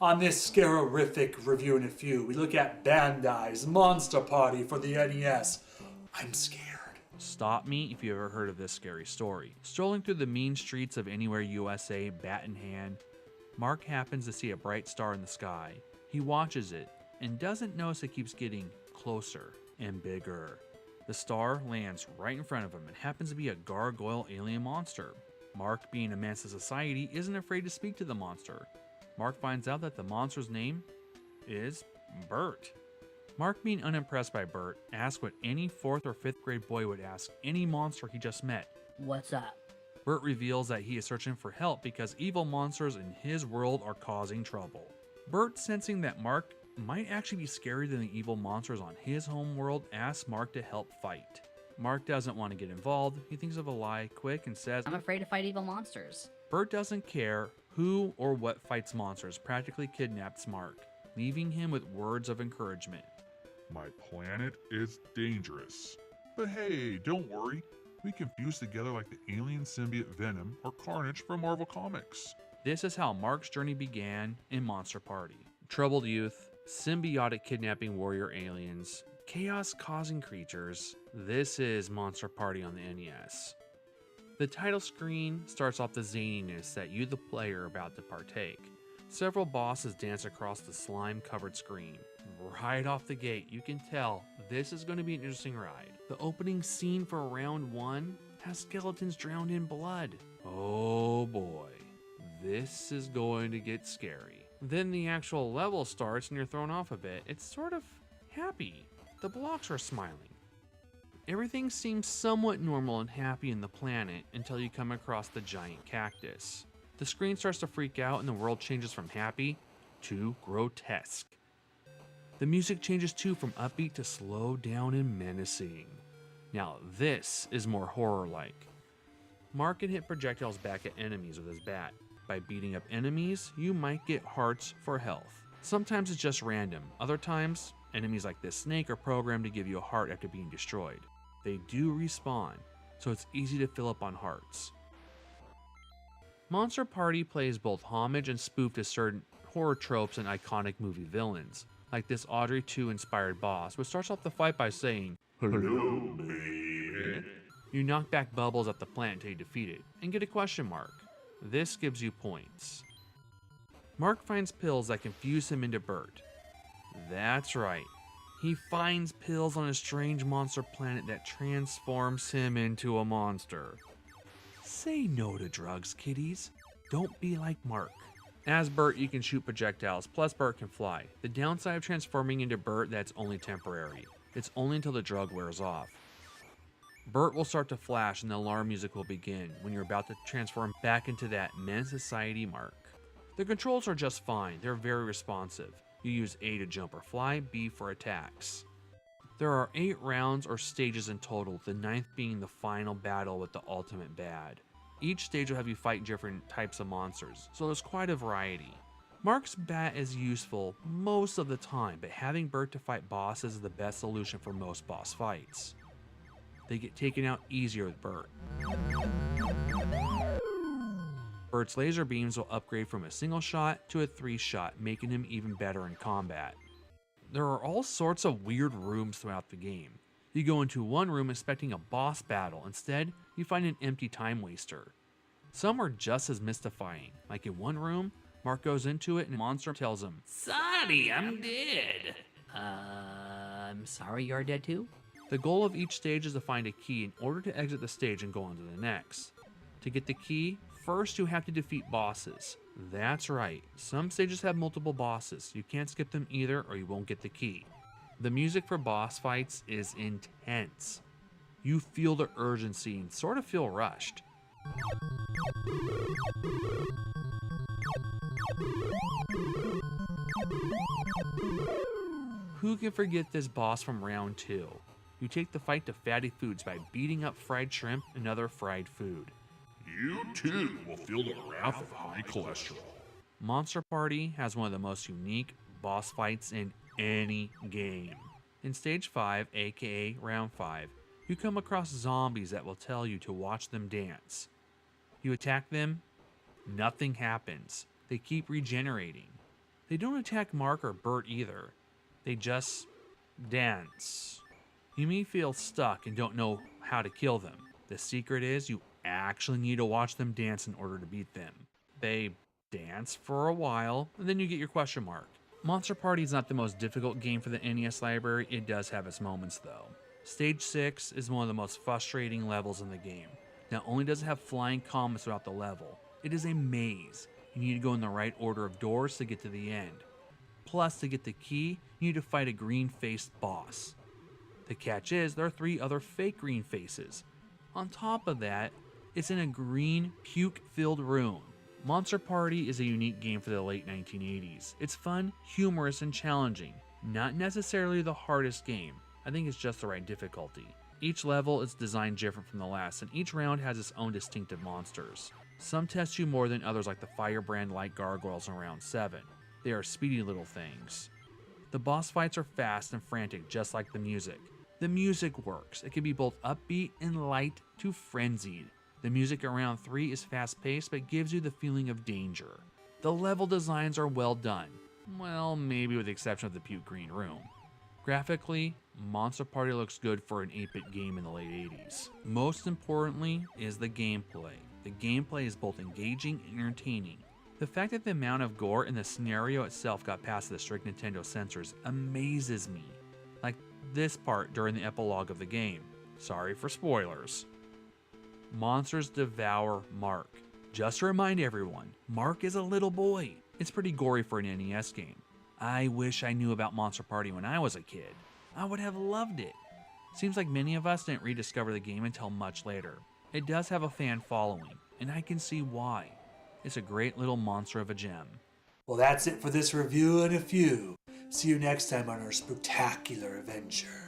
On this scarific review in a few, we look at Bandai's Monster Party for the NES. I'm scared. Stop me if you ever heard of this scary story. Strolling through the mean streets of Anywhere USA, bat in hand, Mark happens to see a bright star in the sky. He watches it and doesn't notice it keeps getting closer and bigger. The star lands right in front of him and happens to be a gargoyle alien monster. Mark, being a menace to society, isn't afraid to speak to the monster. Mark finds out that the monster's name is Bert. Mark, being unimpressed by Bert, asks what any 4th or 5th grade boy would ask any monster he just met. What's up? Bert reveals that he is searching for help because evil monsters in his world are causing trouble. Bert, sensing that Mark might actually be scarier than the evil monsters on his home world, asks Mark to help fight. Mark doesn't want to get involved. He thinks of a lie quick and says, I'm afraid to fight evil monsters. Bert doesn't care who or what fights monsters, practically kidnaps Mark, leaving him with words of encouragement. My planet is dangerous. But hey, don't worry. We can fuse together like the alien symbiote Venom or Carnage from Marvel Comics. This is how Mark's journey began in Monster Party. Troubled youth, symbiotic kidnapping warrior aliens, chaos-causing creatures. This is Monster Party on the NES. The title screen starts off the zaniness that you, the player, are about to partake. Several bosses dance across the slime-covered screen. Right off the gate, you can tell this is going to be an interesting ride. The opening scene for round 1 has skeletons drowned in blood. Oh boy, this is going to get scary. Then the actual level starts and you're thrown off a bit. It's sort of happy. The blocks are smiling. Everything seems somewhat normal and happy in the planet until you come across the giant cactus. The screen starts to freak out and the world changes from happy to grotesque. The music changes too from upbeat to slow down and menacing. Now this is more horror-like. Mark can hit projectiles back at enemies with his bat. By beating up enemies, you might get hearts for health. Sometimes it's just random. Other times, enemies like this snake are programmed to give you a heart after being destroyed. They do respawn, so it's easy to fill up on hearts. Monster Party plays both homage and spoof to certain horror tropes and iconic movie villains, like this Audrey 2 inspired boss, which starts off the fight by saying, Hello, baby. You knock back Bubbles at the plant until you defeat it, and get a question mark. This gives you points. Mark finds pills that confuse him into Bert. That's right. He finds pills on a strange monster planet that transforms him into a monster. Say no to drugs, kiddies. Don't be like Mark. As Bert, you can shoot projectiles, plus Bert can fly. The downside of transforming into Bert, that's only temporary. It's only until the drug wears off. Bert will start to flash and the alarm music will begin when you're about to transform back into that Men's Society Mark. The controls are just fine, they're very responsive. You use A to jump or fly, B for attacks. There are 8 rounds or stages in total, the 9th being the final battle with the ultimate bad. Each stage will have you fight different types of monsters, so there's quite a variety. Mark's bat is useful most of the time, but having Bert to fight bosses is the best solution for most boss fights. They get taken out easier with Bert. Bert's laser beams will upgrade from a single shot to a 3-shot, making him even better in combat. There are all sorts of weird rooms throughout the game. You go into one room expecting a boss battle, instead you find an empty time waster. Some are just as mystifying, like in one room, Mark goes into it and a monster tells him, Sorry, I'm dead. I'm sorry you're dead too? The goal of each stage is to find a key in order to exit the stage and go on to the next. To get the key, first you have to defeat bosses. That's right, some stages have multiple bosses. You can't skip them either or you won't get the key. The music for boss fights is intense. You feel the urgency and sort of feel rushed. Who can forget this boss from round 2? You take the fight to fatty foods by beating up fried shrimp and other fried food. You too will feel the wrath of high cholesterol. Monster Party has one of the most unique boss fights in any game. In Stage 5, aka Round 5, you come across zombies that will tell you to watch them dance. You attack them, nothing happens. They keep regenerating. They don't attack Mark or Bert either. They just dance. You may feel stuck and don't know how to kill them. The secret is you actually need to watch them dance in order to beat them. They dance for a while, and then you get your question mark. Monster Party is not the most difficult game for the NES library. It does have its moments though. Stage 6 is one of the most frustrating levels in the game. Not only does it have flying comets throughout the level, it is a maze. You need to go in the right order of doors to get to the end. Plus, to get the key, you need to fight a green-faced boss. The catch is, there are 3 other fake green faces. On top of that, it's in a green, puke-filled room. Monster Party is a unique game for the late 1980s. It's fun, humorous, and challenging. Not necessarily the hardest game. I think it's just the right difficulty. Each level is designed different from the last, and each round has its own distinctive monsters. Some test you more than others, like the firebrand-like gargoyles in round 7. They are speedy little things. The boss fights are fast and frantic, just like the music. The music works. It can be both upbeat and light to frenzied. The music at round 3 is fast-paced, but gives you the feeling of danger. The level designs are well done. Well, maybe with the exception of the puke green room. Graphically, Monster Party looks good for an 8-bit game in the late 80s. Most importantly is the gameplay. The gameplay is both engaging and entertaining. The fact that the amount of gore in the scenario itself got past the strict Nintendo censors amazes me. Like this part during the epilogue of the game. Sorry for spoilers. Monsters devour Mark. Just to remind everyone, Mark is a little boy. It's pretty gory for an NES game. I wish I knew about Monster Party when I was a kid. I would have loved it. Seems like many of us didn't rediscover the game until much later. It does have a fan following, and I can see why. It's a great little monster of a gem. Well, that's it for this review and a few. See you next time on our spectacular adventure.